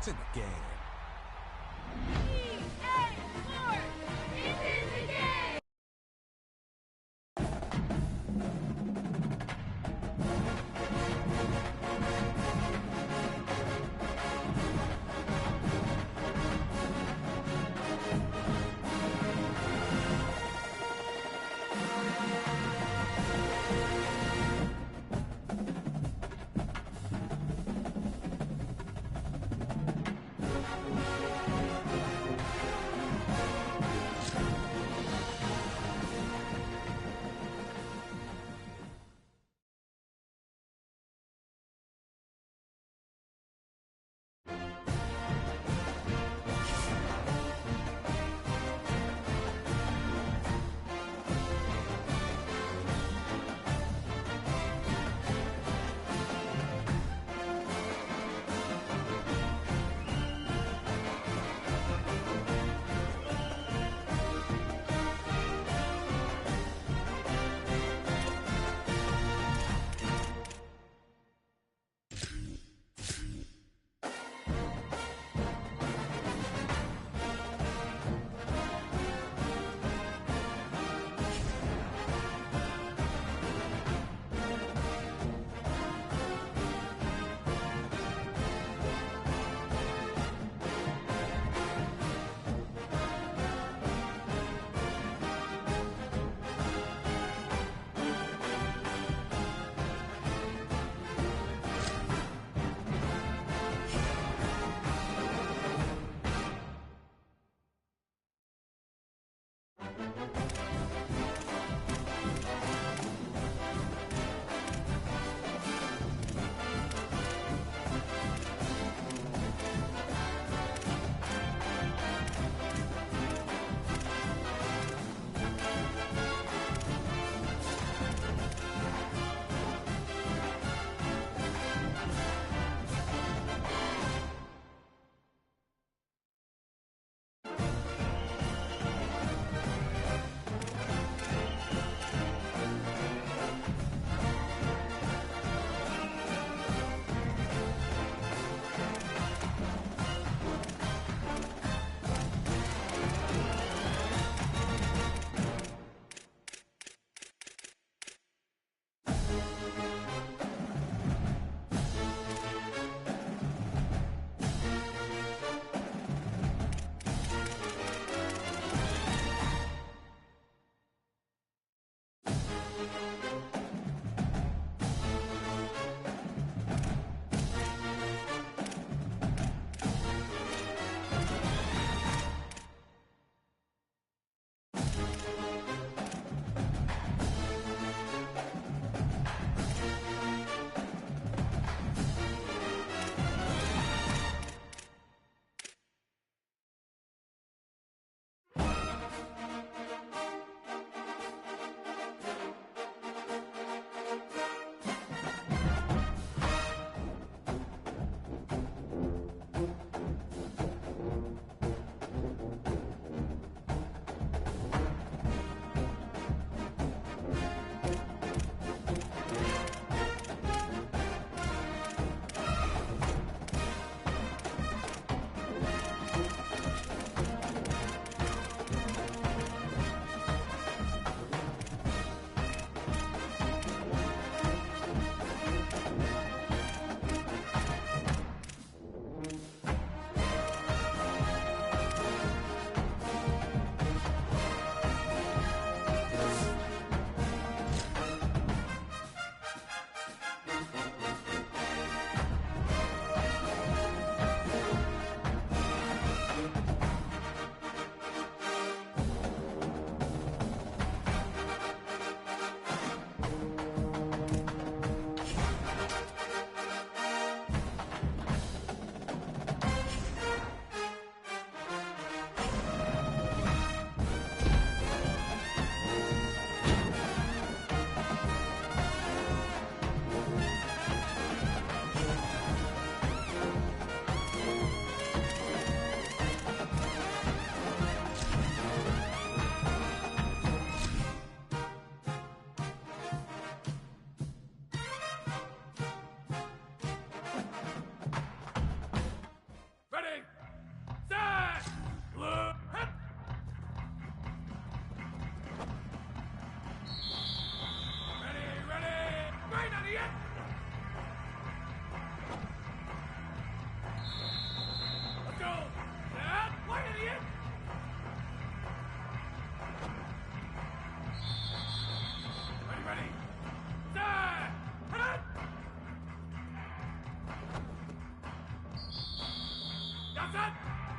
Sports in the game. EA Sports is in the game!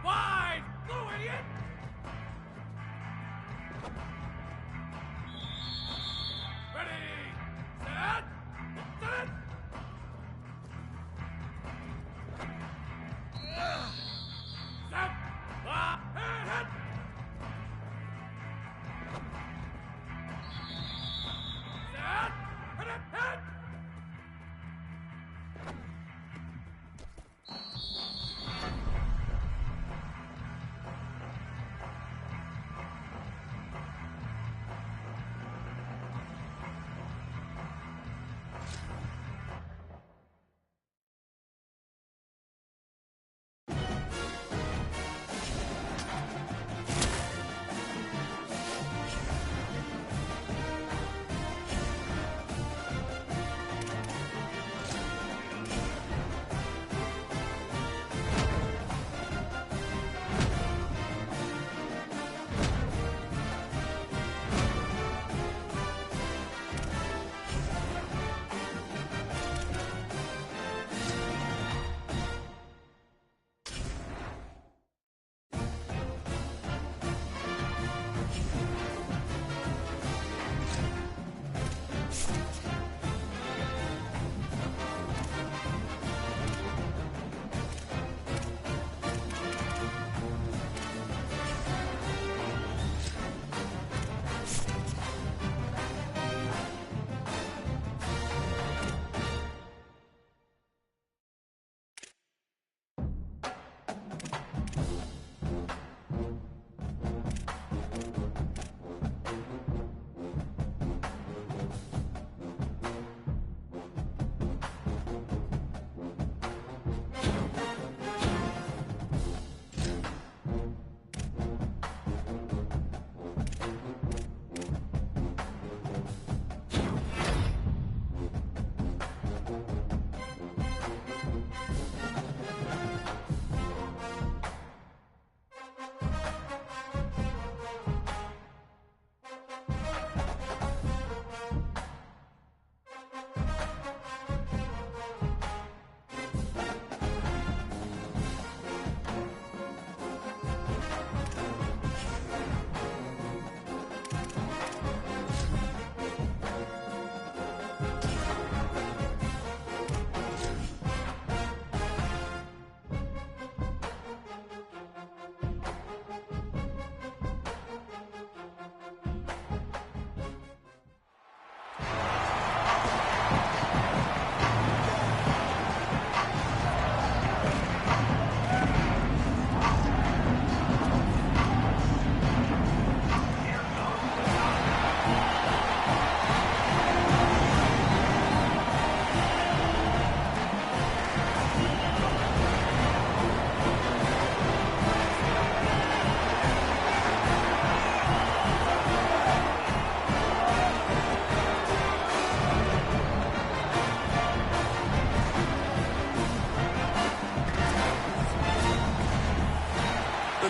Wide! Go, idiot! Ready! Set! Set! Set! Hit! Set! Hit!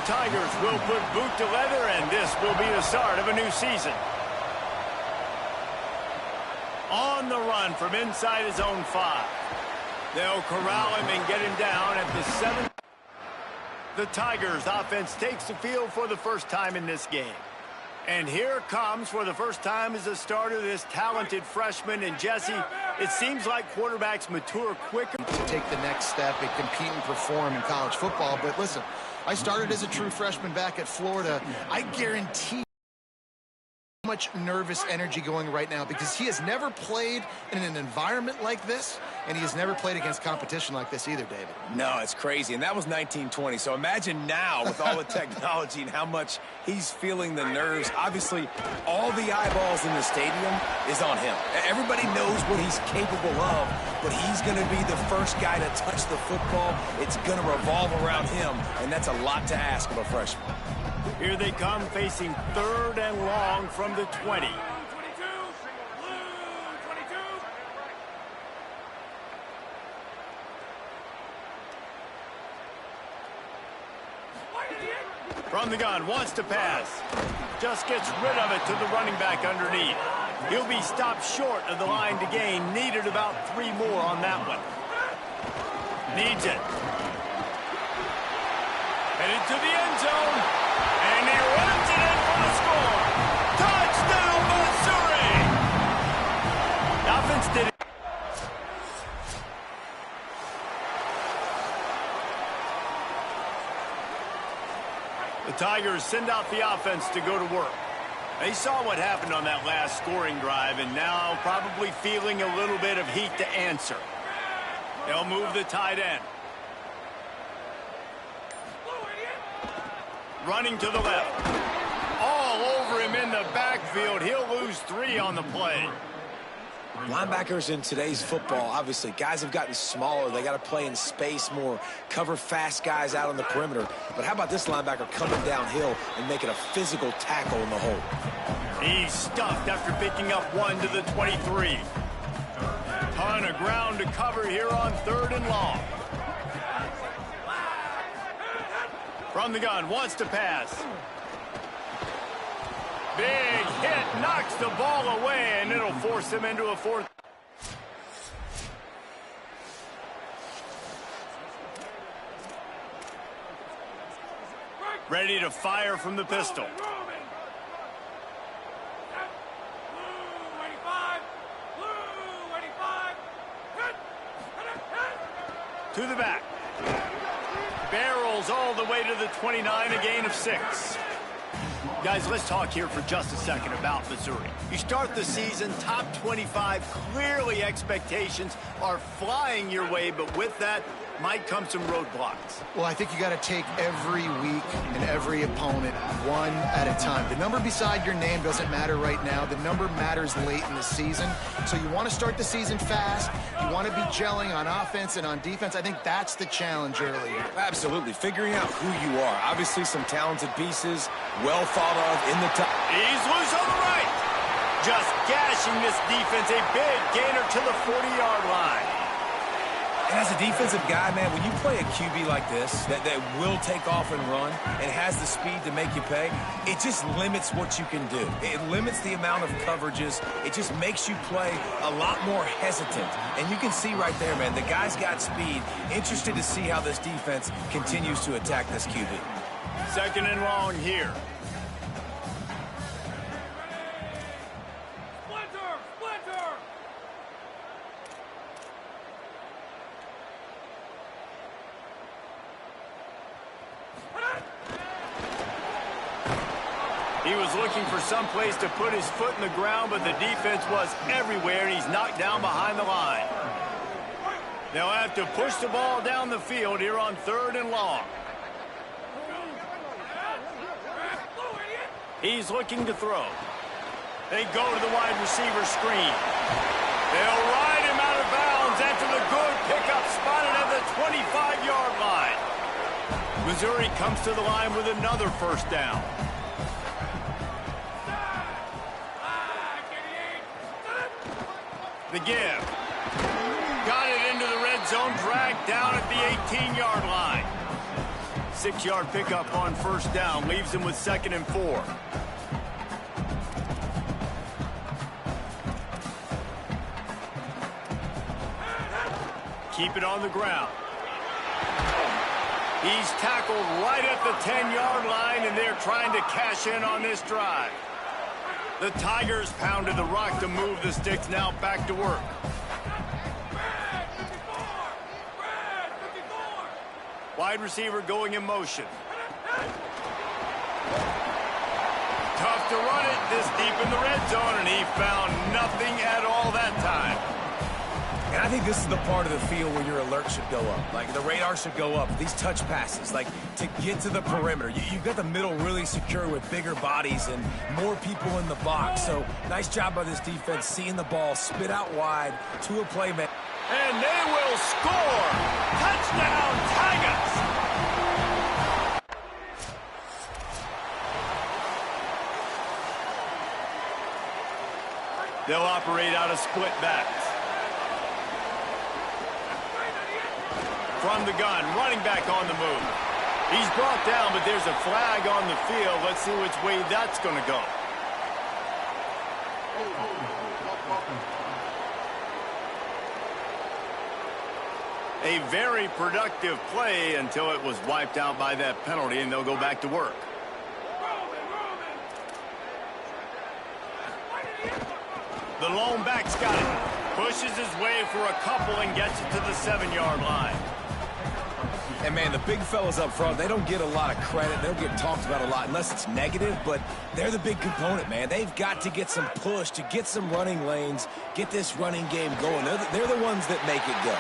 Tigers will put boot to leather, and this will be the start of a new season. On the run from inside his own 5. They'll corral him and get him down at the 7. The Tigers offense takes the field for the first time in this game. And here comes for the first time as a starter this talented freshman. And Jesse, it seems like quarterbacks mature quicker to take the next step and compete and perform in college football. But listen, I started as a true freshman back at Florida. I guarantee so much nervous energy going right now because he has never played in an environment like this, and he has never played against competition like this either, David. No, it's crazy, and that was 1920. So imagine now with all the technology and how much he's feeling the nerves. Obviously, all the eyeballs in the stadium is on him. Everybody knows what he's capable of, but he's going to be the first guy to touch the football. It's going to revolve around him, and that's a lot to ask of a freshman. Here they come facing 3rd and long from the 20. From the gun, wants to pass. Just gets rid of it to the running back underneath. He'll be stopped short of the line to gain. Needed about 3 more on that one. Needs it. Headed to the end zone. And he runs it in for the score. Touchdown, Missouri! The offense did it. The Tigers send out the offense to go to work. They saw what happened on that last scoring drive and now probably feeling a little bit of heat to answer. They'll move the tight end. Running to the left. All over him in the backfield. He'll lose 3 on the play. Linebackers in today's football, obviously, guys have gotten smaller. They got to play in space more, cover fast guys out on the perimeter. But how about this linebacker coming downhill and making a physical tackle in the hole? He's stuffed after picking up 1 to the 23. Ton of ground to cover here on 3rd and long. From the gun, wants to pass. Big hit, knocks the ball away, and it'll force him into a 4th. Ready to fire from the pistol. To the back. Barrels all the way to the 29, a gain of 6. Guys, let's talk here for just a second about Missouri. You start the season top 25. Clearly expectations are flying your way, but with that might come some roadblocks. Well, I think you got to take every week and every opponent one at a time. The number beside your name doesn't matter right now. The number matters late in the season. So you want to start the season fast. You want to be gelling on offense and on defense. I think that's the challenge early. Absolutely. Figuring out who you are. Obviously some talented pieces, well thought of in the top. He's loose on the right. Just gashing this defense. A big gainer to the 40-yard line. And as a defensive guy, man, when you play a QB like this that will take off and run and has the speed to make you pay, it just limits what you can do. It limits the amount of coverages. It just makes you play a lot more hesitant. And you can see right there, man, the guy's got speed. Interested to see how this defense continues to attack this QB. 2nd and long here. He was looking for some place to put his foot in the ground, but the defense was everywhere, and he's knocked down behind the line. They'll have to push the ball down the field here on 3rd and long. He's looking to throw. They go to the wide receiver screen. They'll ride him out of bounds after the good pickup spotted at the 25-yard line. Missouri comes to the line with another 1st down. The give. Got it into the red zone, dragged down at the 18-yard line. 6-yard pickup on 1st down, leaves him with 2nd and 4. Keep it on the ground. He's tackled right at the 10-yard line, and they're trying to cash in on this drive. The Tigers pounded the rock to move the sticks, now back to work. Wide receiver going in motion. Tough to run it this deep in the red zone, and he found nothing at all that time. And I think this is the part of the field where your alert should go up. Like, the radar should go up. These touch passes, like, to get to the perimeter. You've got the middle really secure with bigger bodies and more people in the box. So, nice job by this defense, seeing the ball spit out wide to a playmaker. And they will score! Touchdown, Tigers! They'll operate out of split backs. From the gun, running back on the move. He's brought down, but there's a flag on the field. Let's see which way that's going to go. A very productive play until it was wiped out by that penalty, and they'll go back to work. The lone back's got it. Pushes his way for a couple and gets it to the 7-yard line. And, man, the big fellas up front, they don't get a lot of credit. They don't get talked about a lot unless it's negative, but they're the big component, man. They've got to get some push, to get some running lanes, get this running game going. They're the ones that make it go.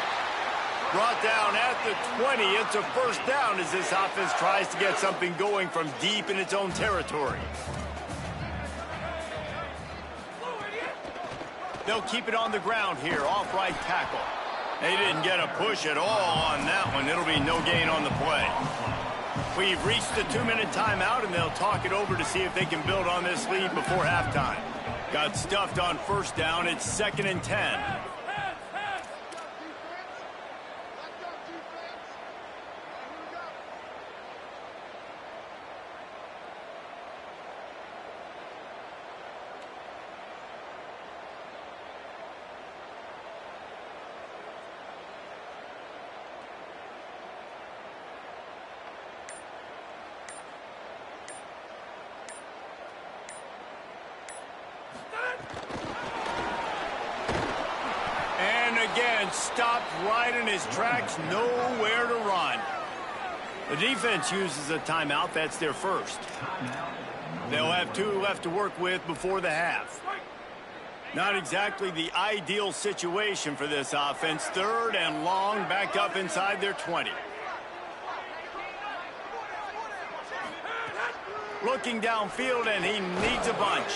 Brought down at the 20. It's a first down as this offense tries to get something going from deep in its own territory. They'll keep it on the ground here, off right tackle. They didn't get a push at all on that one. It'll be no gain on the play. We've reached the 2-minute timeout, and they'll talk it over to see if they can build on this lead before halftime. Got stuffed on first down. It's 2nd and 10. Again, stopped right in his tracks, nowhere to run. The defense uses a timeout. That's their first. They'll have 2 left to work with before the half. Not exactly the ideal situation for this offense. 3rd and long, backed up inside their 20. Looking downfield, and he needs a bunch.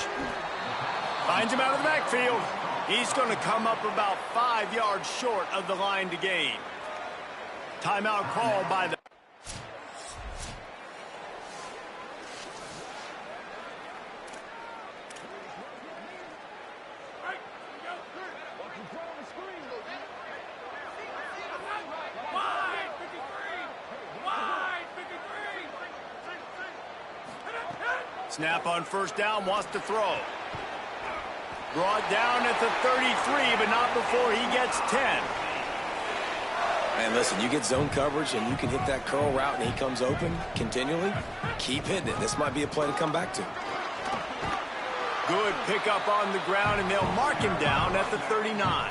Finds him out of the backfield. He's going to come up about 5 yards short of the line to gain. Timeout called by the... Snap on first down, wants to throw. Brought down at the 33, but not before he gets 10. And listen, you get zone coverage and you can hit that curl route and he comes open continually. Keep hitting it. This might be a play to come back to. Good pickup on the ground, and they'll mark him down at the 39.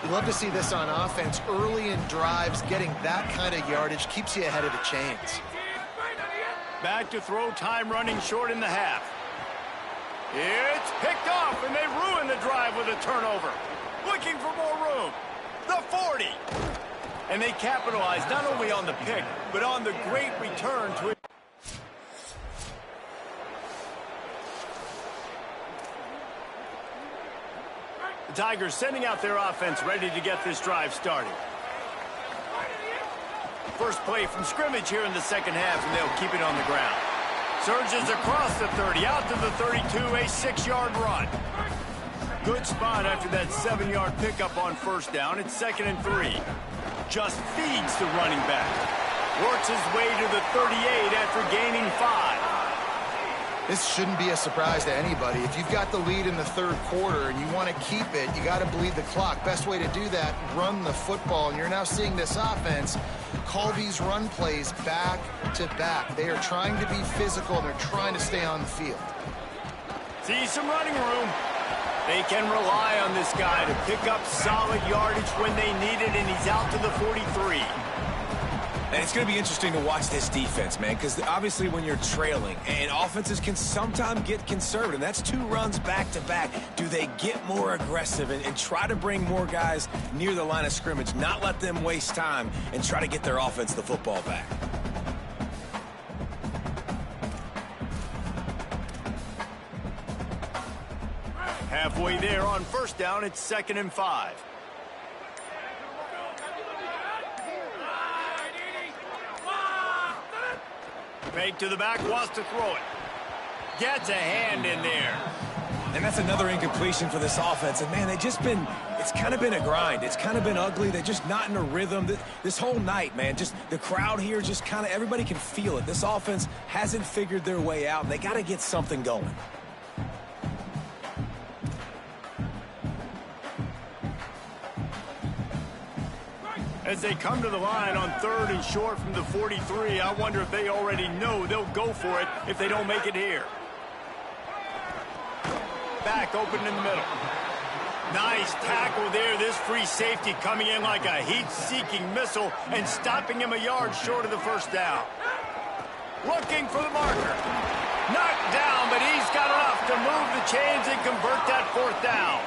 You love to see this on offense. Early in drives, getting that kind of yardage keeps you ahead of the chains. Back to throw, time running short in the half. It's picked off, and they ruin the drive with a turnover. Looking for more room. The 40. And they capitalize not only on the pick, but on the great return to it. The Tigers sending out their offense, ready to get this drive started. First play from scrimmage here in the second half, and they'll keep it on the ground. Surges across the 30, out to the 32, a 6-yard run. Good spot after that 7-yard pickup on first down. It's 2nd and 3. Just feeds the running back. Works his way to the 38 after gaining 5. This shouldn't be a surprise to anybody. If you've got the lead in the 3rd quarter and you want to keep it, you got to bleed the clock. Best way to do that, run the football. And you're now seeing this offense call these run plays back to back. They are trying to be physical, and they're trying to stay on the field. See some running room. They can rely on this guy to pick up solid yardage when they need it, and he's out to the 43. And it's going to be interesting to watch this defense, man, because obviously when you're trailing, and offenses can sometimes get conservative. That's 2 runs back-to-back. Do they get more aggressive and try to bring more guys near the line of scrimmage, not let them waste time, and try to get their offense the football back? Halfway there on first down, it's 2nd and 5. Fake to the back, wants to throw it. Gets a hand in there. And that's another incompletion for this offense. And, man, it's kind of been a grind. It's kind of been ugly. They're just not in a rhythm. This whole night, man, just the crowd here, just kind of everybody can feel it. This offense hasn't figured their way out, and they got to get something going. As they come to the line on 3rd and short from the 43, I wonder if they already know they'll go for it if they don't make it here. Back open in the middle. Nice tackle there. This free safety coming in like a heat-seeking missile and stopping him a yard short of the first down. Looking for the marker. Knocked down, but he's got enough to move the chains and convert that 4th down.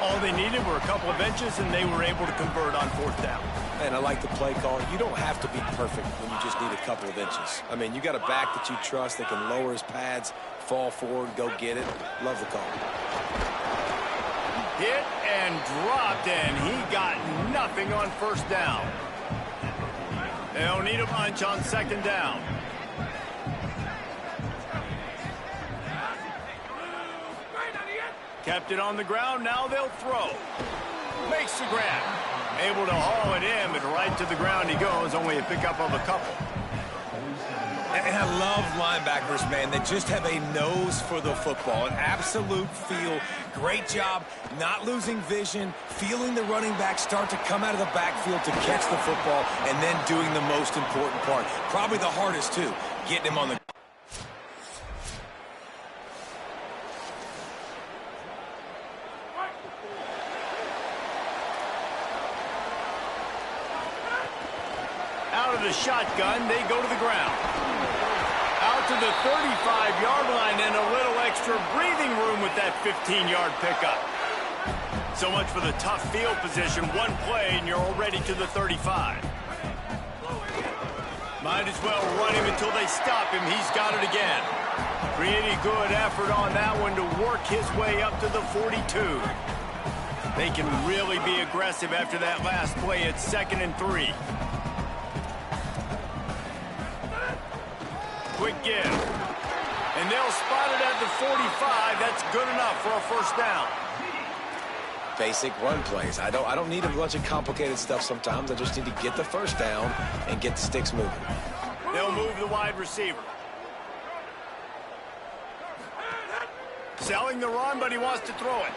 All they needed were a couple of inches, and they were able to convert on 4th down. And I like the play call. You don't have to be perfect when you just need a couple of inches. I mean, you got a back that you trust that can lower his pads, fall forward, go get it. Love the call. Hit and dropped, and he got nothing on 1st down. They'll need a bunch on 2nd down. Kept it on the ground, now they'll throw. Makes the grab. Able to haul it in, but right to the ground he goes, only a pickup of a couple. And I love linebackers, man, that just have a nose for the football, an absolute feel. Great job not losing vision, feeling the running back start to come out of the backfield to catch the football, and then doing the most important part. Probably the hardest, too, getting him on the... Out of the shotgun, they go to the ground. Out to the 35-yard line and a little extra breathing room with that 15-yard pickup. So much for the tough field position. One play and you're already to the 35. Might as well run him until they stop him. He's got it again. Pretty good effort on that one to work his way up to the 42. They can really be aggressive after that last play. It's 2nd and 3. Quick give. And they'll spot it at the 45. That's good enough for a 1st down. Basic run plays. I don't need a bunch of complicated stuff sometimes. I just need to get the 1st down and get the sticks moving. They'll move the wide receiver. Selling the run, but he wants to throw it.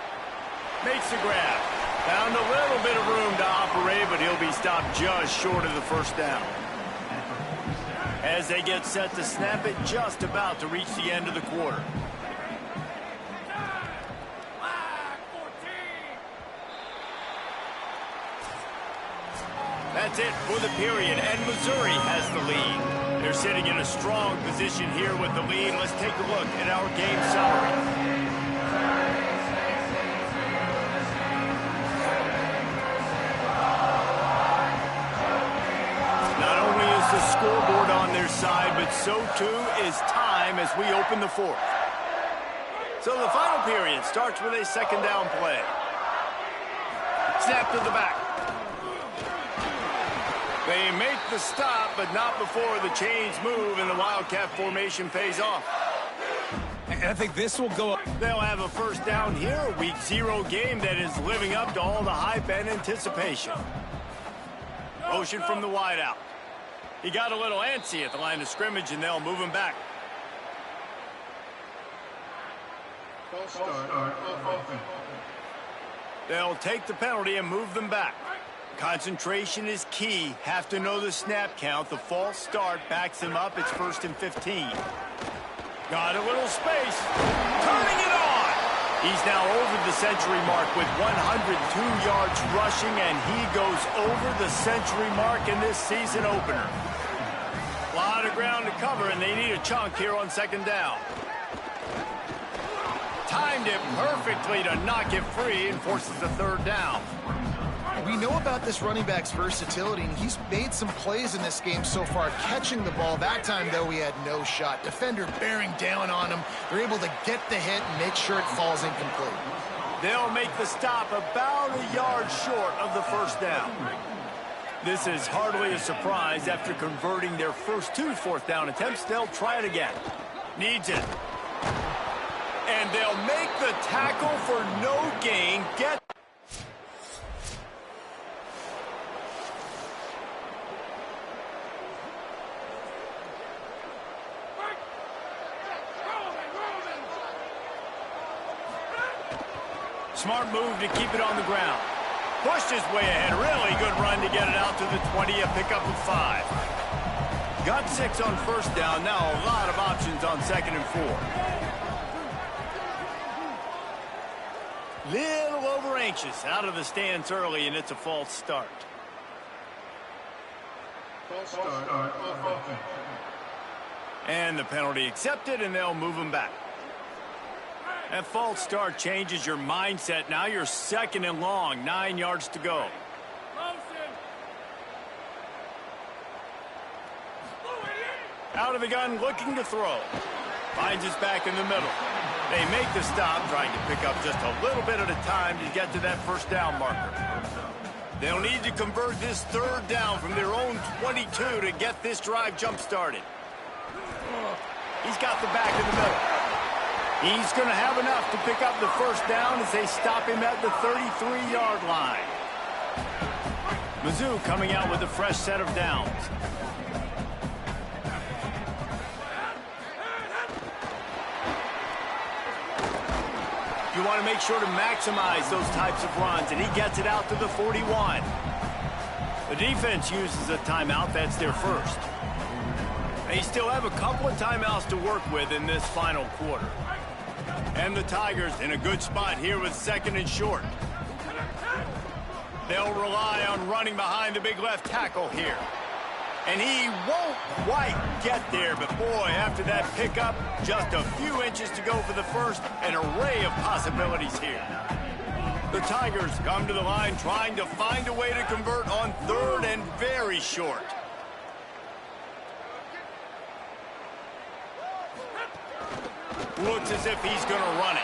Makes the grab. Found a little bit of room to operate, but he'll be stopped just short of the 1st down. As they get set to snap it, just about to reach the end of the quarter. That's it for the period, and Missouri has the lead. They're sitting in a strong position here with the lead. Let's take a look at our game summary. The scoreboard on their side, but so too is time as we open the 4th. So the final period starts with a 2nd down play. Snap to the back. They make the stop, but not before the chains move and the Wildcat formation pays off. And I think this will go up. They'll have a 1st down here, a Week 0 game that is living up to all the hype and anticipation. Motion from the wideout. He got a little antsy at the line of scrimmage, and they'll move him back. They'll take the penalty and move them back. Concentration is key. Have to know the snap count. The false start backs him up. It's 1st and 15. Got a little space. Turning it on. He's now over the century mark with 102 yards rushing, and he goes over the century mark in this season opener. A lot of ground to cover, and they need a chunk here on 2nd down. Timed it perfectly to knock it free and forces the 3rd down. We know about this running back's versatility, and he's made some plays in this game so far, catching the ball. That time, though, he had no shot. Defender bearing down on him. They're able to get the hit and make sure it falls incomplete. They'll make the stop about a yard short of the 1st down. This is hardly a surprise. After converting their first 2 4th down attempts, they'll try it again. Needs it. And they'll make the tackle for no gain. Smart move to keep it on the ground. Pushed his way ahead. Really good run to get it out to the 20. A pickup of 5. Got 6 on first down. Now a lot of options on 2nd and 4. Little over anxious. Out of the stance early, and it's a false start. And the penalty accepted, and they'll move him back. That false start changes your mindset. Now you're 2nd and long, 9 yards to go. Out of the gun, looking to throw. Finds us back in the middle. They make the stop, trying to pick up just a little bit at a time to get to that first down marker. They'll need to convert this 3rd down from their own 22 to get this drive jump-started. He's got the back in the middle. He's going to have enough to pick up the first down as they stop him at the 33-yard line. Mizzou coming out with a fresh set of downs. You want to make sure to maximize those types of runs, and he gets it out to the 41. The defense uses a timeout. That's their first. They still have a couple of timeouts to work with in this final quarter. And the Tigers in a good spot here with 2nd and short. They'll rely on running behind the big left tackle here. And he won't quite get there, but boy, after that pickup, just a few inches to go for the first. An array of possibilities here. The Tigers come to the line trying to find a way to convert on 3rd and very short. Looks as if he's going to run it.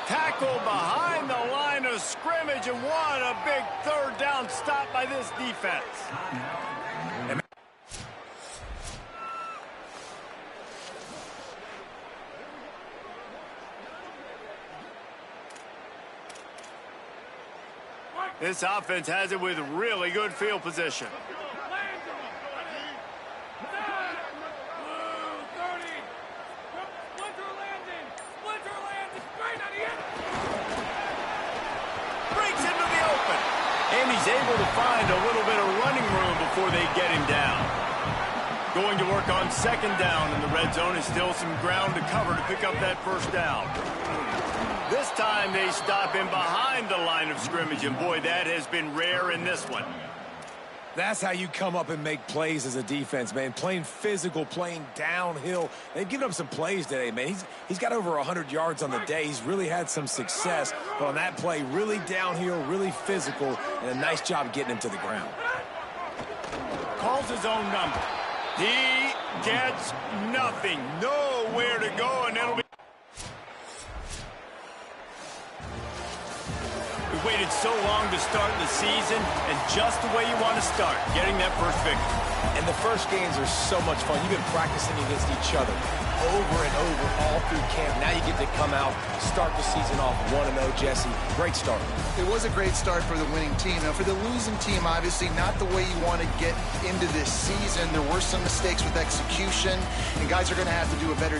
Tackle behind the line of scrimmage, and what a big 3rd down stop by this defense. This offense has it with really good field position. Breaks into the open. And he's able to find a little bit of running room before they get him down. Going to work on 2nd down in the red zone. Is still some ground to cover to pick up that first down. This time they stop him behind the line of scrimmage, and boy, that has been rare in this one. That's how you come up and make plays as a defense, man. Playing physical, playing downhill. They've given up some plays today, man. He's got over 100 yards on the day. He's really had some success. But on that play, really downhill, really physical, and a nice job getting him to the ground. Calls his own number. He gets nothing. Nowhere to go, and it'll be... We waited so long to start the season, and just the way you want to start, getting that first victory. And the first games are so much fun. You've been practicing against each other over and over all through camp. Now you get to come out, start the season off 1-0, Jesse. Great start. It was a great start for the winning team. Now, for the losing team, obviously not the way you want to get into this season. There were some mistakes with execution, and guys are going to have to do a better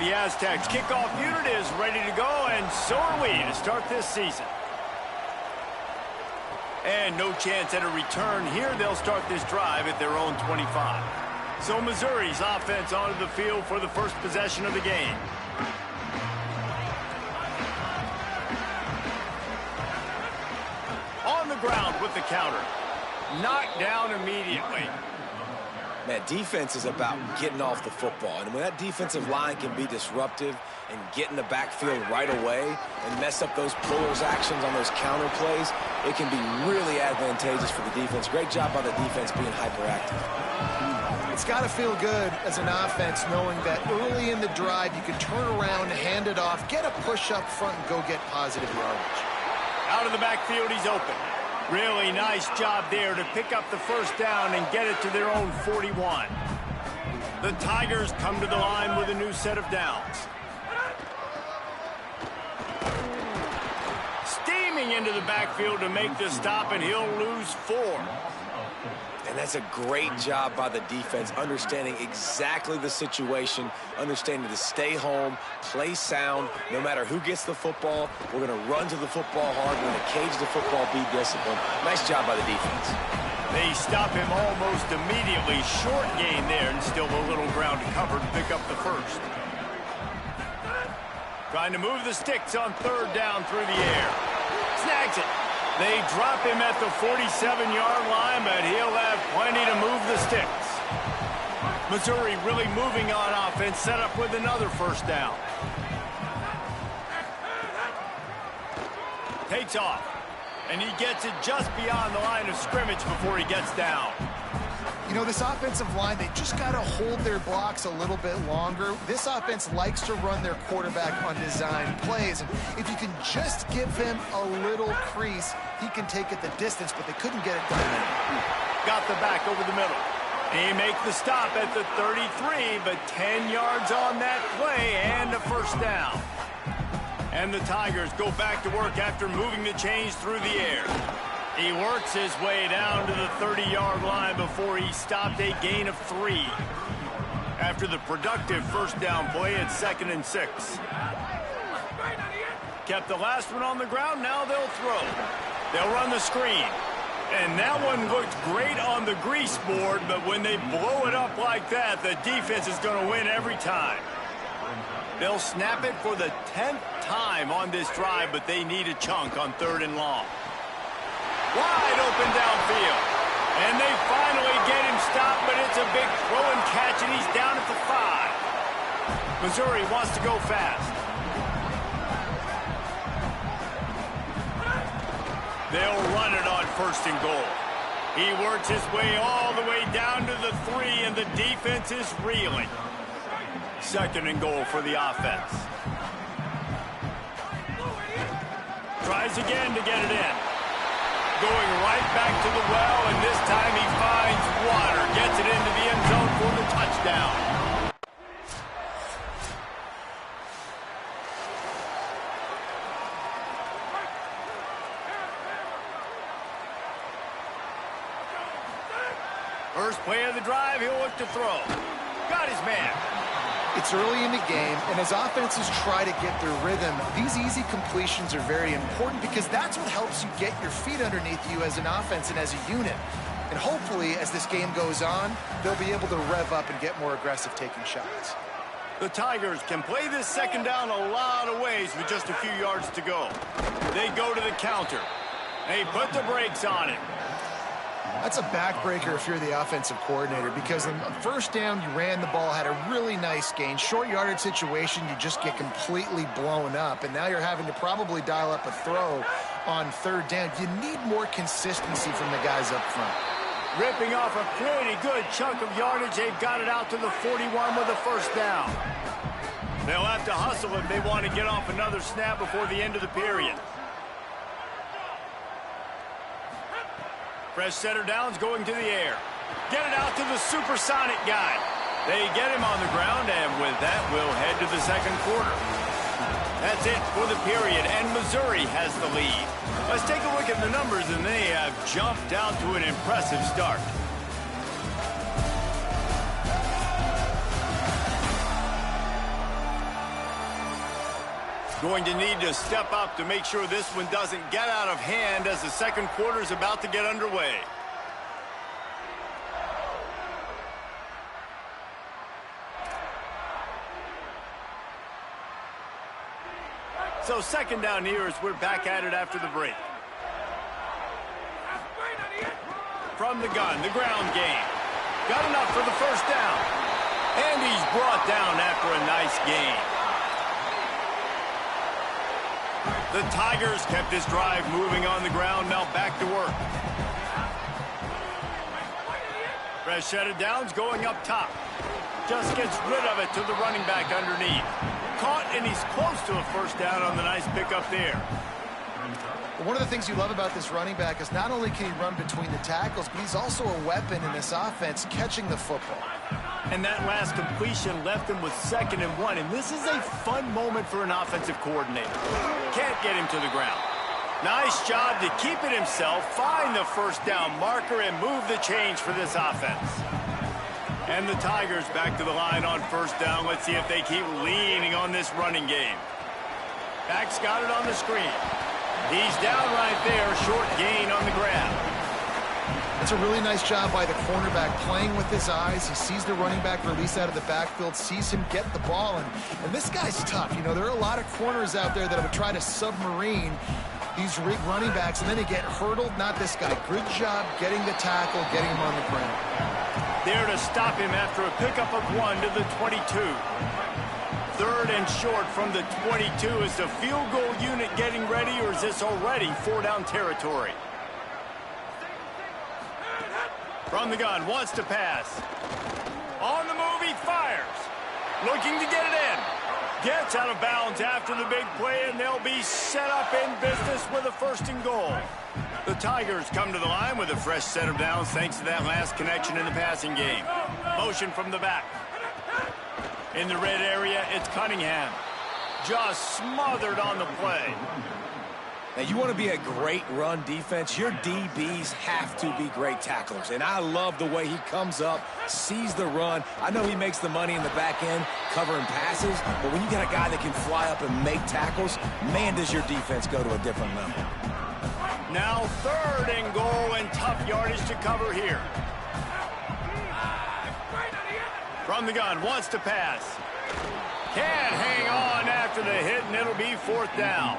The Aztecs kickoff unit is ready to go, and so are we to start this season. And no chance at a return here. They'll start this drive at their own 25. So Missouri's offense onto the field for the first possession of the game. On the ground with the counter. Knocked down immediately. Man, defense is about getting off the football. And when that defensive line can be disruptive and get in the backfield right away and mess up those pullers actions on those counter plays, it can be really advantageous for the defense. Great job by the defense being hyperactive. It's got to feel good as an offense knowing that early in the drive you can turn around, hand it off, get a push up front, and go get positive yardage. Out of the backfield, he's open. Really nice job there to pick up the first down and get it to their own 41. The Tigers come to the line with a new set of downs. Steaming into the backfield to make the stop, and he'll lose 4. And that's a great job by the defense, understanding exactly the situation, understanding to stay home, play sound, no matter who gets the football. We're going to run to the football hard. We're going to cage the football, be disciplined. Nice job by the defense. They stop him almost immediately. Short gain there, and still a little ground to cover to pick up the first. Trying to move the sticks on third down through the air. Snags it. They drop him at the 47-yard line, but he'll have plenty to move the sticks. Missouri really moving on offense, set up with another first down. Takes off, and he gets it just beyond the line of scrimmage before he gets down. You know, this offensive line, they just got to hold their blocks a little bit longer. This offense likes to run their quarterback on design plays. And if you can just give him a little crease, he can take it the distance, but they couldn't get it done. Got the back over the middle. He make the stop at the 33, but 10 yards on that play and a first down. And the Tigers go back to work after moving the chains through the air. He works his way down to the 30-yard line before he stopped a gain of 3. After the productive first down play at 2nd and 6. Kept the last one on the ground, now they'll throw. They'll run the screen. And that one looked great on the grease board, but when they blow it up like that, the defense is going to win every time. They'll snap it for the 10th time on this drive, but they need a chunk on 3rd and long. Wide open downfield. And they finally get him stopped, but it's a big throw and catch, and he's down at the 5. Missouri wants to go fast. They'll run it on 1st and goal. He works his way all the way down to the 3, and the defense is reeling. 2nd and goal for the offense. Tries again to get it in. Going right back to the well, and this time he finds water. Gets it into the end zone for the touchdown. First play of the drive, he'll look to throw. Got his man. It's early in the game, and as offenses try to get their rhythm, these easy completions are very important because that's what helps you get your feet underneath you as an offense and as a unit. And hopefully, as this game goes on, they'll be able to rev up and get more aggressive taking shots. The Tigers can play this 2nd down a lot of ways with just a few yards to go. They go to the counter. They put the brakes on it. That's a backbreaker if you're the offensive coordinator because on the first down, you ran the ball, had a really nice gain. Short yardage situation, you just get completely blown up, and now you're having to probably dial up a throw on 3rd down. You need more consistency from the guys up front. Ripping off a pretty good chunk of yardage. They've got it out to the 41 with a first down. They'll have to hustle if they want to get off another snap before the end of the period. Fresh setter downs going to the air. Get it out to the supersonic guy. They get him on the ground, and with that, we'll head to the 2nd quarter. That's it for the period, and Missouri has the lead. Let's take a look at the numbers, and they have jumped out to an impressive start. Going to need to step up to make sure this one doesn't get out of hand as the 2nd quarter is about to get underway. So 2nd down here as we're back at it after the break. From the gun, the ground game. Got enough for the first down. And he's brought down after a nice gain. The Tigers kept this drive moving on the ground. Now back to work. Fresh set of downs going up top. Just gets rid of it to the running back underneath. Caught, and he's close to a first down on the nice pickup there. One of the things you love about this running back is not only can he run between the tackles, but he's also a weapon in this offense catching the football. And that last completion left him with 2nd and 1. And this is a fun moment for an offensive coordinator. Can't get him to the ground. Nice job to keep it himself, find the first down marker, and move the change for this offense. And the Tigers back to the line on first down. Let's see if they keep leaning on this running game. Back's got it on the screen. He's down right there, short gain on the grab. It's a really nice job by the cornerback playing with his eyes. He sees the running back release out of the backfield, sees him get the ball, and this guy's tough. You know, there are a lot of corners out there that would try to submarine these running backs, and then they get hurdled. Not this guy. Good job getting the tackle, getting him on the ground. There to stop him after a pickup of 1 to the 22. 3rd and short from the 22. Is the field goal unit getting ready, or is this already 4-down territory? From the gun, wants to pass. On the move, he fires. Looking to get it in. Gets out of bounds after the big play, and they'll be set up in business with a 1st and goal. The Tigers come to the line with a fresh set of downs thanks to that last connection in the passing game. Motion from the back. In the red area, it's Cunningham. Just smothered on the play. Now, you want to be a great run defense, your DBs have to be great tacklers. And I love the way he comes up, sees the run. I know he makes the money in the back end covering passes, but when you got a guy that can fly up and make tackles, man, does your defense go to a different level. Now 3rd and goal, and tough yardage to cover here. From the gun, wants to pass. Can't hang on after the hit, and it'll be 4th down.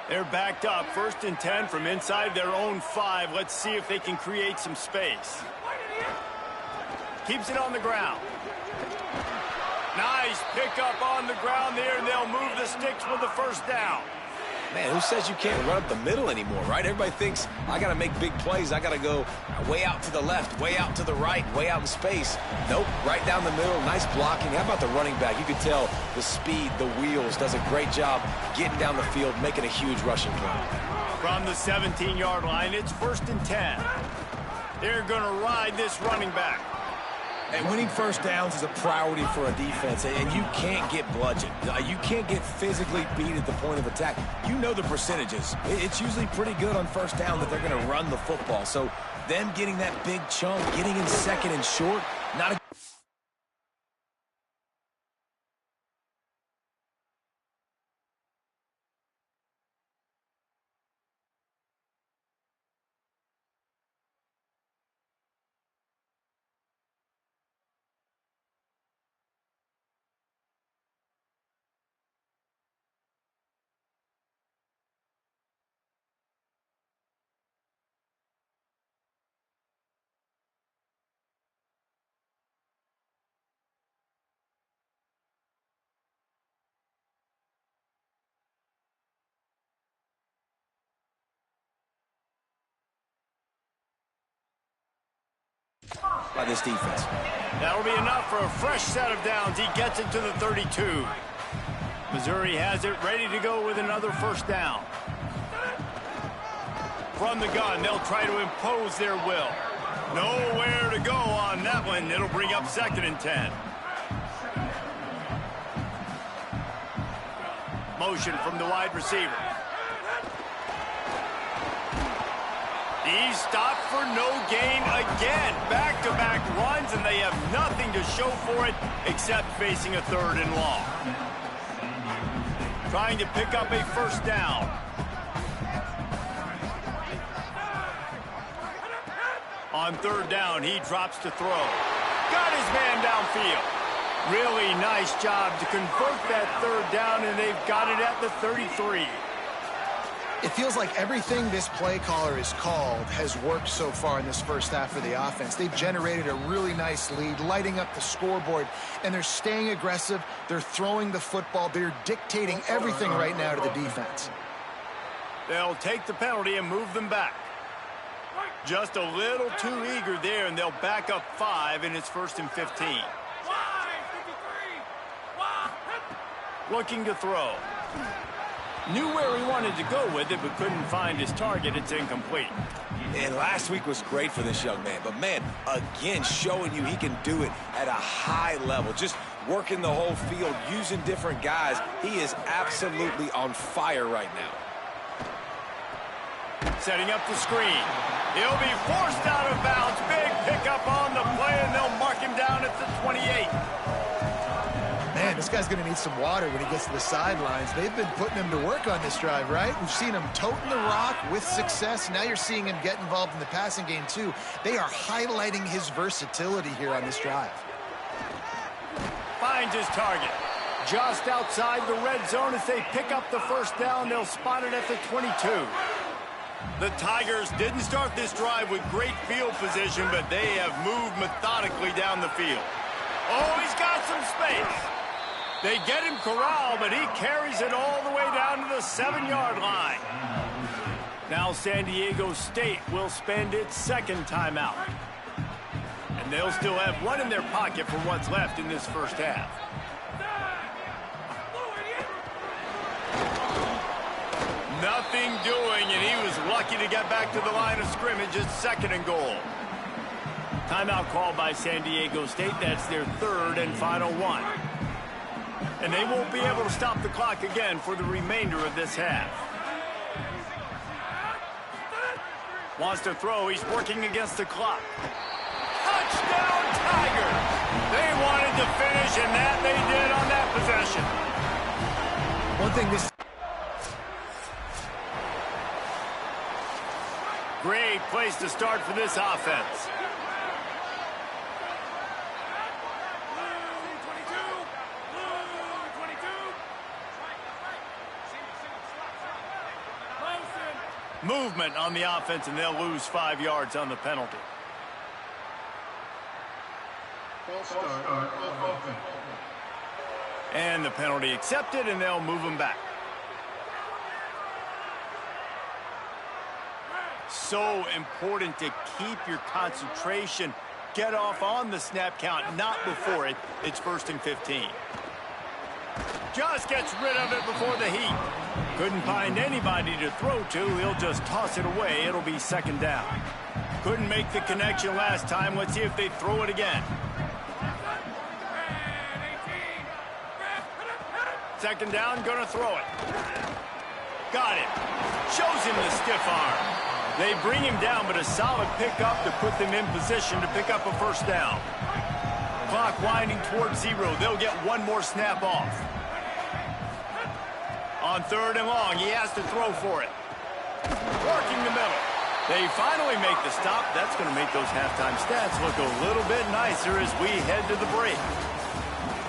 They're backed up, 1st and 10 from inside their own 5. Let's see if they can create some space. Keeps it on the ground. Nice pickup on the ground there, and they'll move the sticks with the first down. Man, who says you can't run up the middle anymore, right? Everybody thinks, I got to make big plays. I got to go way out to the left, way out to the right, way out in space. Nope, right down the middle, nice blocking. How about the running back? You could tell the speed, the wheels, does a great job getting down the field, making a huge rushing play. From the 17-yard line, it's 1st and 10. They're going to ride this running back. And winning first downs is a priority for a defense, and you can't get bludgeoned. You can't get physically beat at the point of attack. You know the percentages. It's usually pretty good on first down that they're going to run the football. So them getting that big chunk, getting in 2nd and short, not a by this defense. That'll be enough for a fresh set of downs. He gets it to the 32. Missouri has it ready to go with another first down. From the gun, they'll try to impose their will. Nowhere to go on that one. It'll bring up 2nd and 10. Motion from the wide receiver. He's stopped for no gain again. Back-to-back runs, and they have nothing to show for it except facing a 3rd and long. Trying to pick up a first down. On 3rd down, he drops to throw. Got his man downfield. Really nice job to convert that 3rd down, and they've got it at the 33. It feels like everything this play caller has called has worked so far in this first half for the offense. They've generated a really nice lead, lighting up the scoreboard, and they're staying aggressive. They're throwing the football. They're dictating everything right now to the defense. They'll take the penalty and move them back. Just a little too eager there, and they'll back up 5, and it's 1st and 15. Looking to throw. Knew where he wanted to go with it, but couldn't find his target. It's incomplete. And last week was great for this young man. But, man, again, showing you he can do it at a high level. Just working the whole field, using different guys. He is absolutely on fire right now. Setting up the screen. He'll be forced out of bounds. Big pickup on the play, and they'll mark him down at the 28. Man, this guy's going to need some water when he gets to the sidelines. They've been putting him to work on this drive, right? We've seen him toting the rock with success. Now you're seeing him get involved in the passing game, too. They are highlighting his versatility here on this drive. Finds his target. Just outside the red zone as they pick up the first down. They'll spot it at the 22. The Tigers didn't start this drive with great field position, but they have moved methodically down the field. Oh, he's got some space. They get him corralled, but he carries it all the way down to the 7-yard line. Now San Diego State will spend its second timeout. And they'll still have one in their pocket for what's left in this first half. Nothing doing, and he was lucky to get back to the line of scrimmage. It's 2nd and goal. Timeout called by San Diego State. That's their 3rd and final one. And they won't be able to stop the clock again for the remainder of this half. Wants to throw. He's working against the clock. Touchdown, Tigers! They wanted to finish, and that they did on that possession. One thing this... Great place to start for this offense. Movement on the offense, and they'll lose 5 yards on the penalty. And the penalty accepted, and they'll move them back. So important to keep your concentration. Get off on the snap count, not before it. It's 1st and 15. Just gets rid of it before the heat. Couldn't find anybody to throw to. He'll just toss it away. It'll be 2nd down. Couldn't make the connection last time. Let's see if they throw it again. 2nd down, gonna throw it. Got it. Shows him the stiff arm. They bring him down, but a solid pickup to put them in position to pick up a first down. Clock winding towards 0. They'll get one more snap off. On 3rd and long, he has to throw for it. Working the middle. They finally make the stop. That's going to make those halftime stats look a little bit nicer as we head to the break.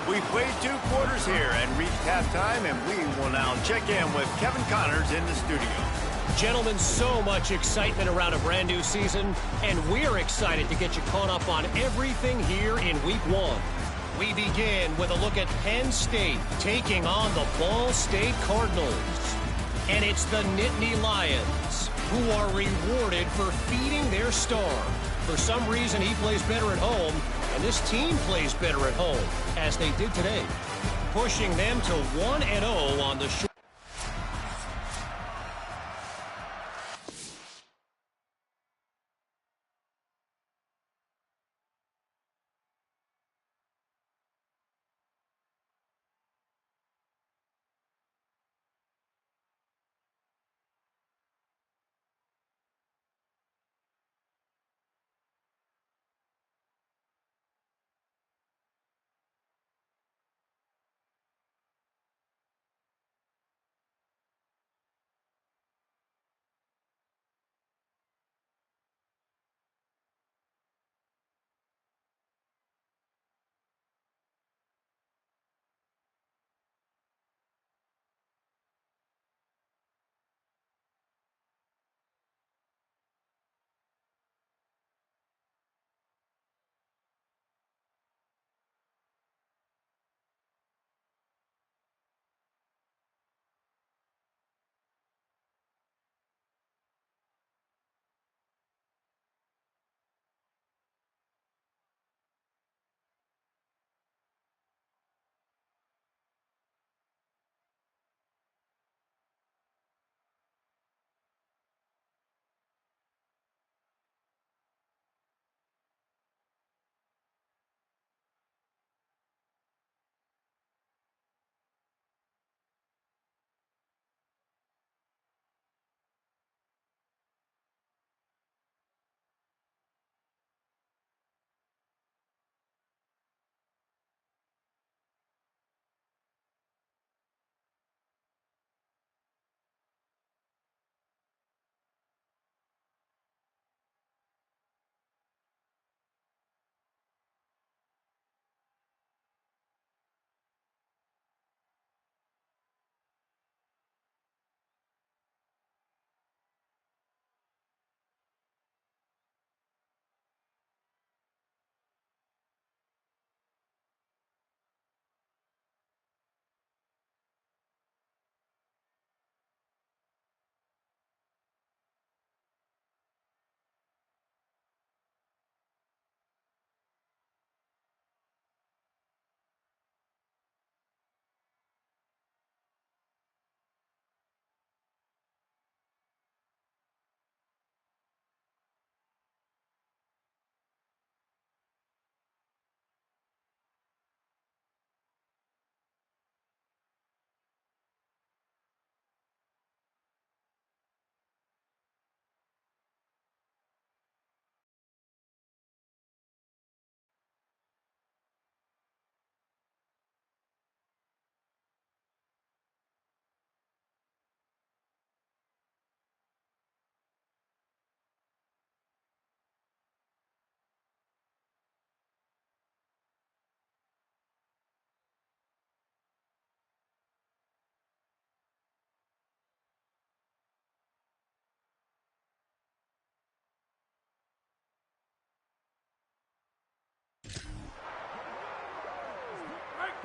We played 2 quarters here and reached halftime, and we will now check in with Kevin Connors in the studio. Gentlemen, so much excitement around a brand new season, and we're excited to get you caught up on everything here in Week 1. We begin with a look at Penn State taking on the Ball State Cardinals. And it's the Nittany Lions who are rewarded for feeding their star. For some reason, he plays better at home, and this team plays better at home, as they did today, pushing them to 1-0 on the short.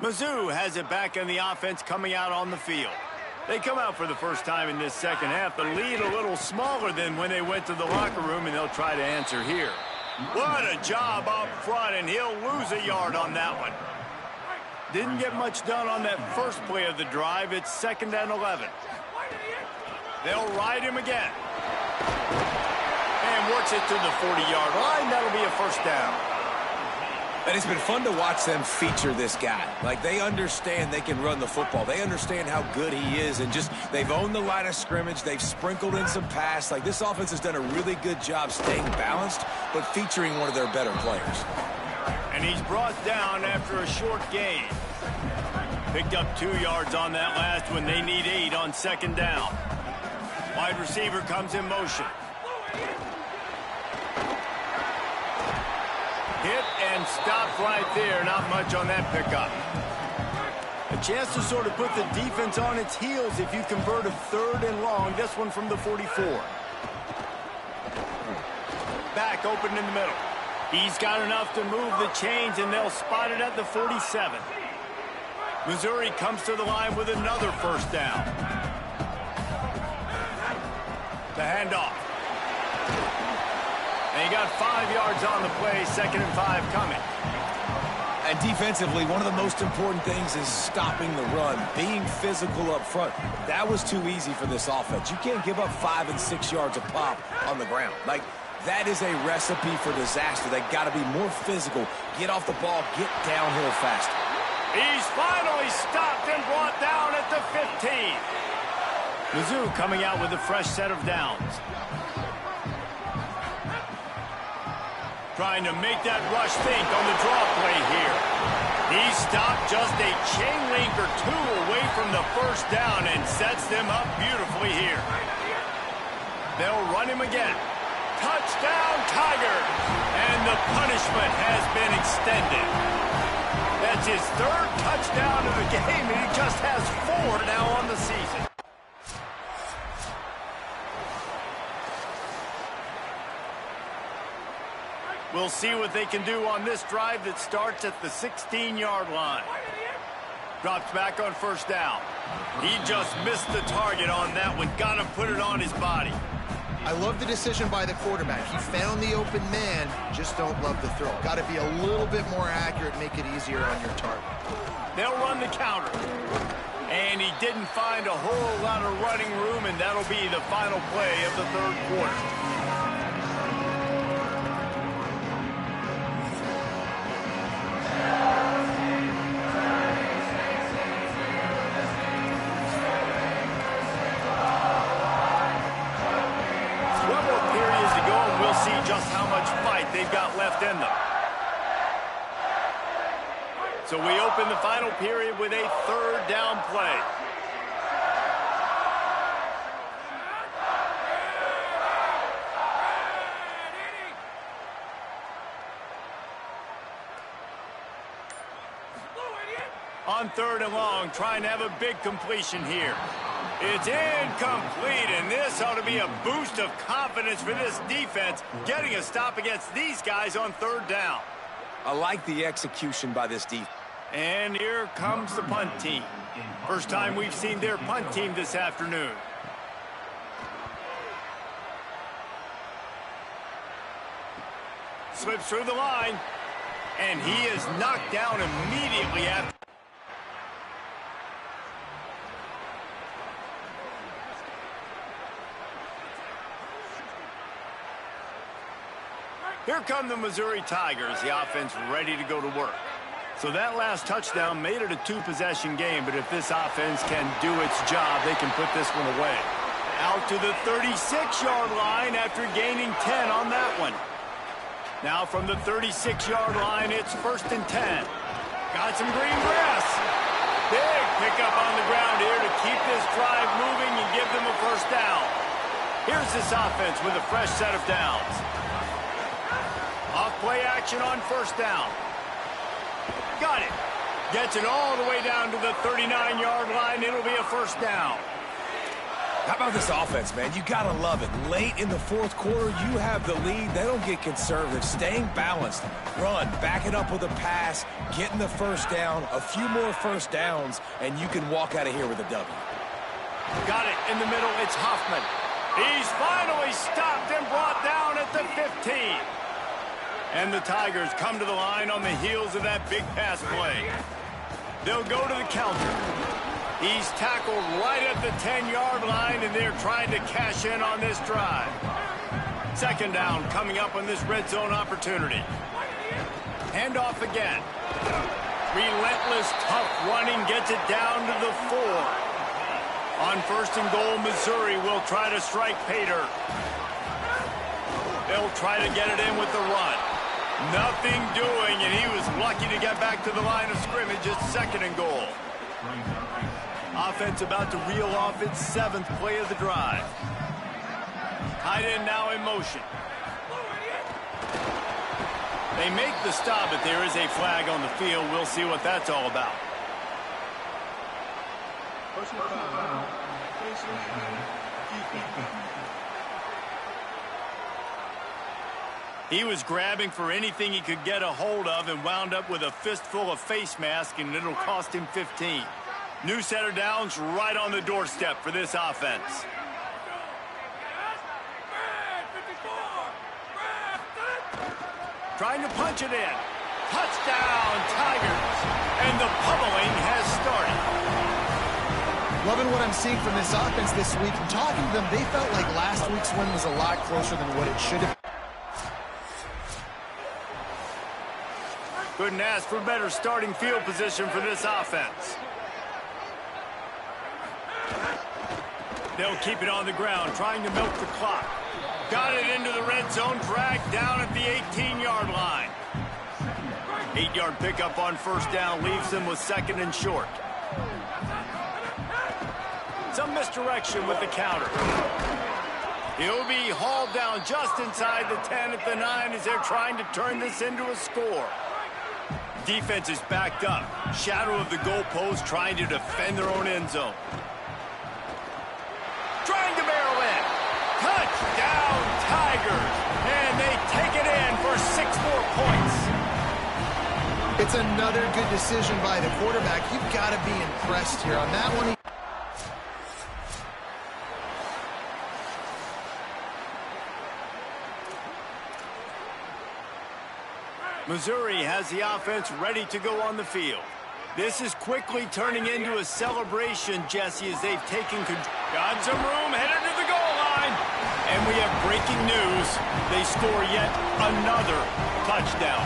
Mizzou has it back in the offense coming out on the field. They come out for the first time in this second half. The lead a little smaller than when they went to the locker room, and they'll try to answer here. What a job up front, and he'll lose a yard on that one. Didn't get much done on that first play of the drive. It's 2nd and 11. They'll ride him again. And works it to the 40-yard line. That'll be a first down. And it's been fun to watch them feature this guy. Like, they understand they can run the football. They understand how good he is, and just they've owned the line of scrimmage. They've sprinkled in some pass. Like, this offense has done a really good job staying balanced, but featuring one of their better players. And he's brought down after a short gain. Picked up 2 yards on that last one. They need 8 on 2nd down. Wide receiver comes in motion. Hit and stopped right there. Not much on that pickup. A chance to sort of put the defense on its heels if you convert a 3rd and long. This one from the 44. Back open in the middle. He's got enough to move the chains, and they'll spot it at the 47. Missouri comes to the line with another first down. The handoff. And he got 5 yards on the play, 2nd and 5 coming. And defensively, one of the most important things is stopping the run, being physical up front. That was too easy for this offense. You can't give up 5 and 6 yards a pop on the ground. Like, that is a recipe for disaster. They got to be more physical, get off the ball, get downhill faster. He's finally stopped and brought down at the 15. Mizzou coming out with a fresh set of downs. Trying to make that rush think on the draw play here. He stopped just a chain link or 2 away from the first down and sets them up beautifully here. They'll run him again. Touchdown, Tigers! And the punishment has been extended. That's his 3rd touchdown of the game, and he just has 4 now on the season. We'll see what they can do on this drive that starts at the 16-yard line. Drops back on first down. He just missed the target on that one. Got to put it on his body. I love the decision by the quarterback. He found the open man, just don't love the throw. Got to be a little bit more accurate, make it easier on your target. They'll run the counter. And he didn't find a whole lot of running room, and that'll be the final play of the 3rd quarter. Just how much fight they've got left in them. So we open the final period with a 3rd down play. On 3rd and long, trying to have a big completion here. It's incomplete, and this ought to be a boost of confidence for this defense, getting a stop against these guys on 3rd down. I like the execution by this defense. And here comes the punt team. First time we've seen their punt team this afternoon. Slips through the line, and he is knocked down immediately after. Here come the Missouri Tigers, the offense ready to go to work. So that last touchdown made it a 2-possession game, but if this offense can do its job, they can put this one away. Out to the 36-yard line after gaining 10 on that one. Now from the 36-yard line, it's 1st and 10. Got some green grass. Big pickup on the ground here to keep this drive moving and give them a first down. Here's this offense with a fresh set of downs. Off play action on first down. Got it. Gets it all the way down to the 39-yard line. It'll be a first down. How about this offense, man? You got to love it. Late in the fourth quarter, you have the lead. They don't get conservative. Staying balanced. Run, back it up with a pass, getting the first down, a few more first downs, and you can walk out of here with a W. Got it in the middle. It's Hoffman. He's finally stopped and brought down at the 15. And the Tigers come to the line on the heels of that big pass play. They'll go to the counter. He's tackled right at the 10-yard line, and they're trying to cash in on this drive. Second down coming up on this red zone opportunity. Handoff again. Relentless, tough running gets it down to the 4. On first and goal, Missouri will try to strike Pater. They'll try to get it in with the run. Nothing doing, and he was lucky to get back to the line of scrimmage at second and goal. Offense about to reel off its 7th play of the drive. Tight end now in motion. They make the stop, but there is a flag on the field. We'll see what that's all about. He was grabbing for anything he could get a hold of and wound up with a fistful of face mask, and it'll cost him 15. New set of downs right on the doorstep for this offense. Trying to punch it in. Touchdown, Tigers. And the pummeling has started. Loving what I'm seeing from this offense this week. Talking to them, they felt like last week's win was a lot closer than what it should have. Couldn't ask for better starting field position for this offense. They'll keep it on the ground, trying to milk the clock. Got it into the red zone, dragged down at the 18-yard line. 8-yard pickup on first down leaves them with second and short. Some misdirection with the counter. He'll be hauled down just inside the 10 at the 9 as they're trying to turn this into a score. Defense is backed up. Shadow of the goalpost, trying to defend their own end zone. Trying to barrel in. Touchdown, Tigers. And they take it in for 6 more points. It's another good decision by the quarterback. You've got to be impressed here. On that one, Missouri has the offense ready to go on the field. This is quickly turning into a celebration, Jesse, as they've taken control. Got some room, headed to the goal line. And we have breaking news. They score yet another touchdown.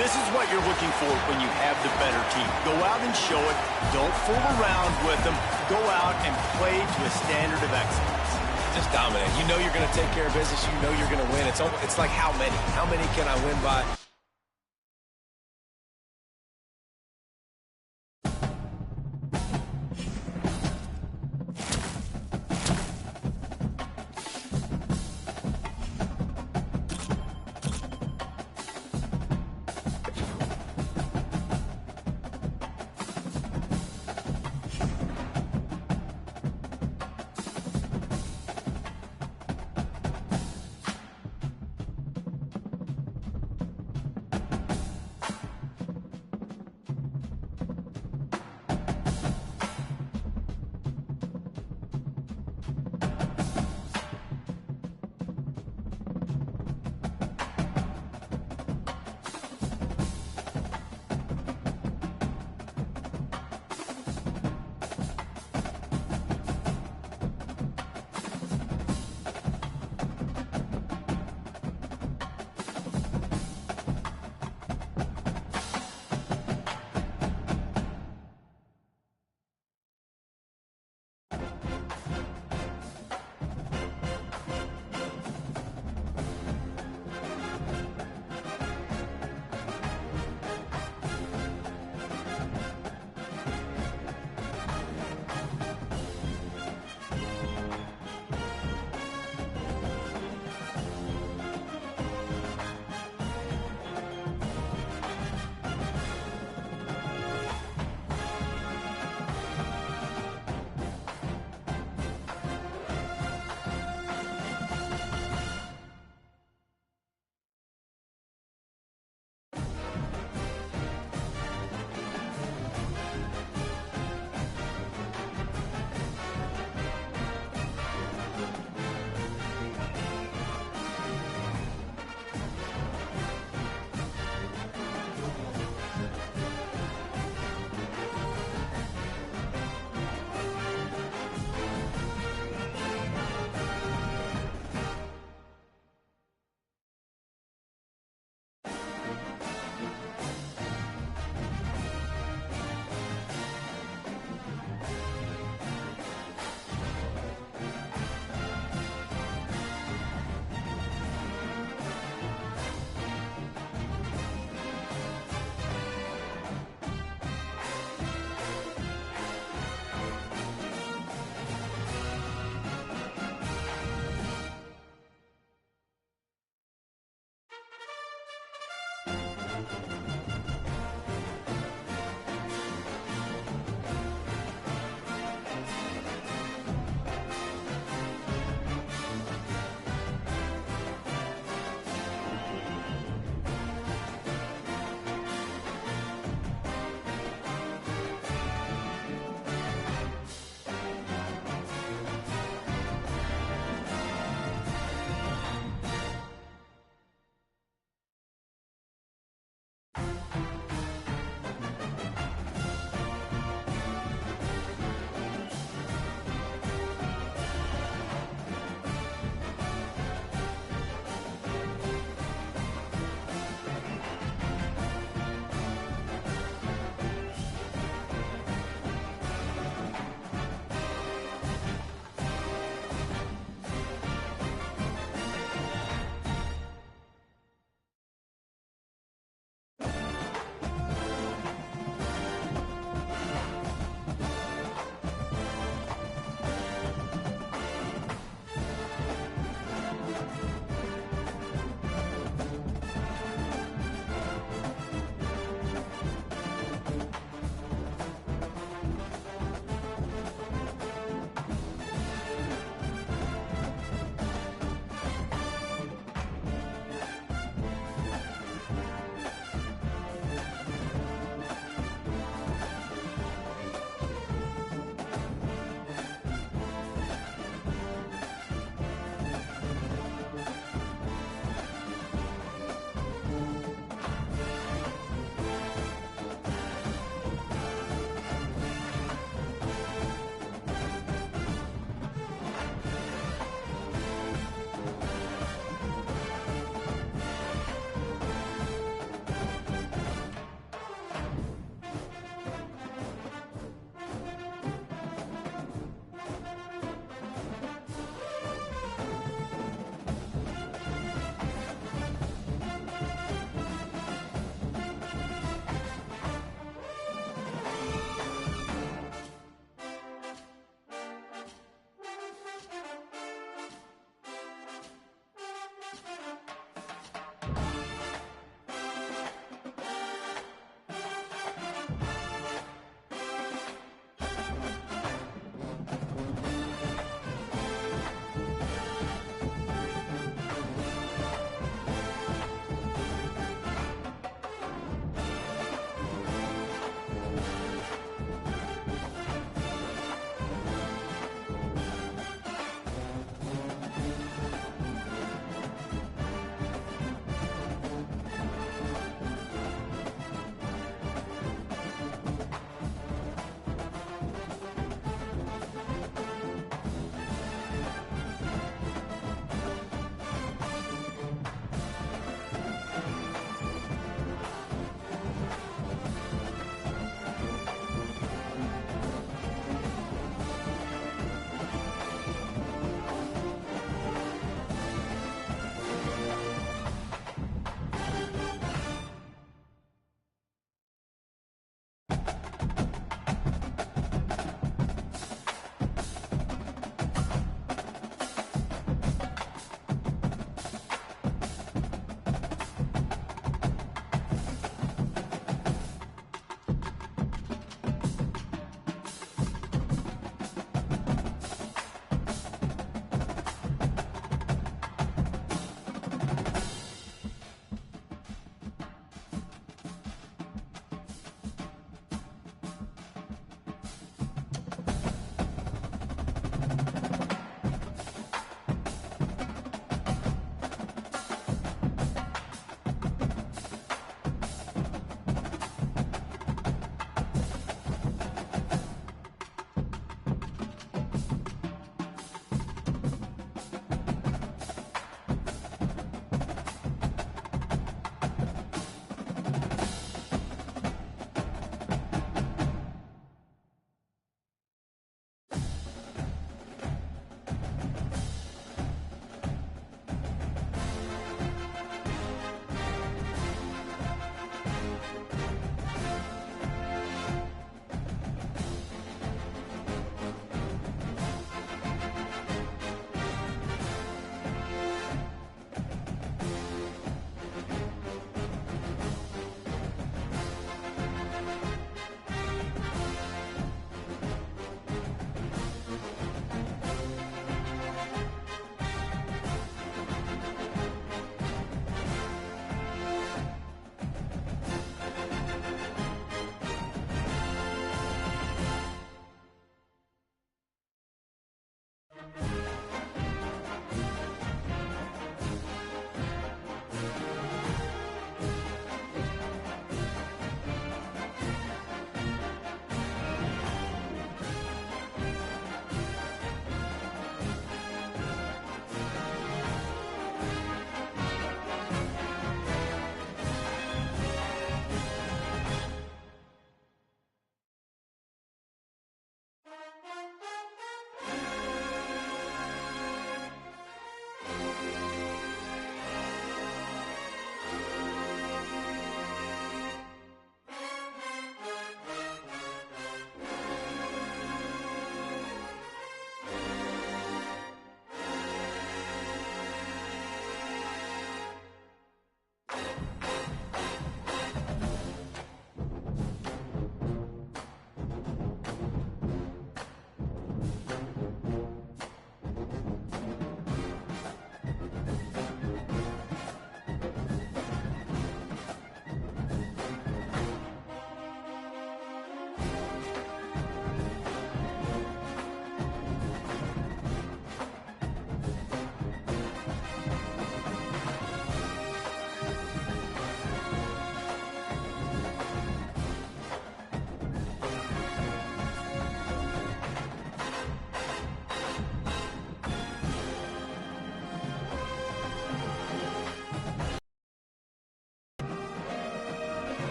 This is what you're looking for when you have the better team. Go out and show it. Don't fool around with them. Go out and play to a standard of excellence. Just dominate. You know you're going to take care of business. You know you're going to win. It's like how many? How many can I win by?